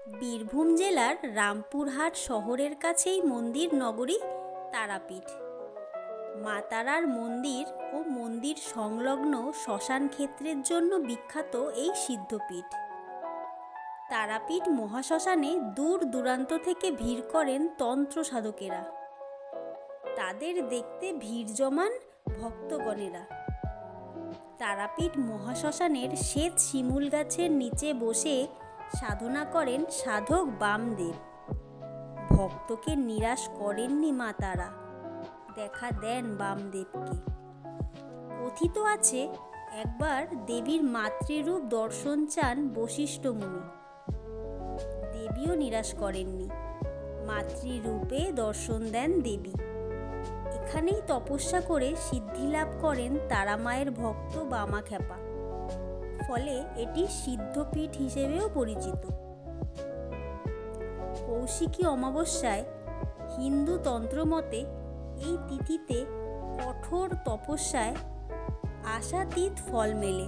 বীরভূম জেলার রামপুরহাট শহরের কাছেই মন্দির নগরী তারাপীঠ। মা তারার মন্দির ও মন্দির সংলগ্ন শ্মশান ক্ষেত্রের জন্য বিখ্যাত এই সিদ্ধপীঠ। তারাপীঠ মহাশ্মশানে দূর দূরান্ত থেকে ভিড় করেন তন্ত্র সাধকেরা। তাদের দেখতে ভিড় জমান ভক্তগণেরা। তারাপীঠ মহাশ্মশানের শ্বেত শিমুল গাছের নিচে বসে সাধনা করেন সাধক বামদেব। ভক্তকে নিরাশ করেননি মা তারা, দেখা দেন বামদেবকে। কথিত আছে, একবার দেবীর মাতৃরূপ দর্শন চান বশিষ্ঠ মুনি। দেবীও নিরাশ করেননি, মাতৃরূপে দর্শন দেন দেবী। এখানেই তপস্যা করে সিদ্ধি লাভ করেন তারা মায়ের ভক্ত বামাখ্যাপা। ফলে এটি সিদ্ধপীঠ হিসেবেও পরিচিত। কৌশিকী অমাবস্যায় হিন্দু তন্ত্রমতে এই তিথিতে কঠোর তপস্যায় আশাতীত ফল মেলে।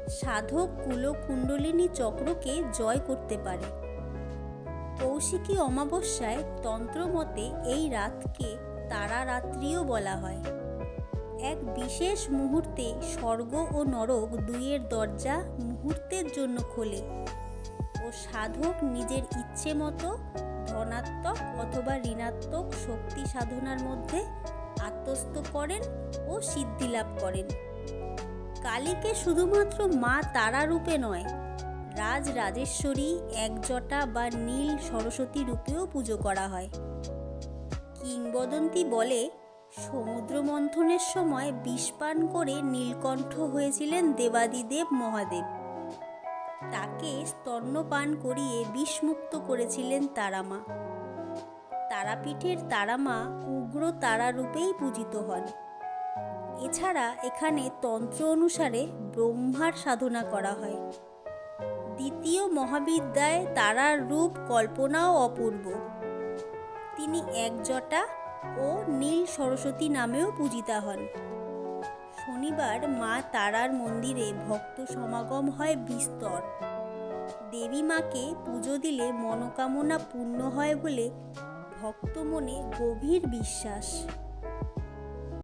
সাধক কুলকুণ্ডলিনী চক্রকে জয় করতে পারে। কৌশিকী অমাবস্যায় তন্ত্রমতে এই রাতকে তারা রাত্রিও বলা হয়। এক বিশেষ মুহূর্তে স্বর্গ ও নরক দুইয়ের দরজা মুহূর্তের জন্য খোলে ও সাধক নিজের ইচ্ছে মতো ধনাত্মক অথবা ঋণাত্মক শক্তি সাধনার মধ্যে আত্মস্থ করেন ও সিদ্ধি লাভ করেন। কালীকে শুধুমাত্র মা তারা রূপে নয়, রাজরাজেশ্বরী, একজটা বা নীল সরস্বতী রূপেও পুজো করা হয়। কিংবদন্তি বলে, সমুদ্র মন্থনের সময় বিষ পান করে নীলকণ্ঠ হয়েছিলেন দেবাদিদেব মহাদেব। তাকে স্তন্যপান করিয়ে বিষমুক্ত করেছিলেন তারামা। তারাপীঠের তারামা উগ্র তারা রূপেই পূজিত হন। এছাড়া এখানে তন্ত্র অনুসারে ব্রহ্মার সাধনা করা হয়। দ্বিতীয় মহাবিদ্যায় তারার রূপ কল্পনাও অপূর্ব। তিনি একজটা ও নীল সরস্বতী নামেও পূজিতা হন। শনিবার মা তারার মন্দিরে ভক্ত সমাগম হয় বিস্তর। দেবী মাকে পুজো দিলে মনোকামনা পূর্ণ হয় বলে ভক্ত মনে গভীর বিশ্বাস।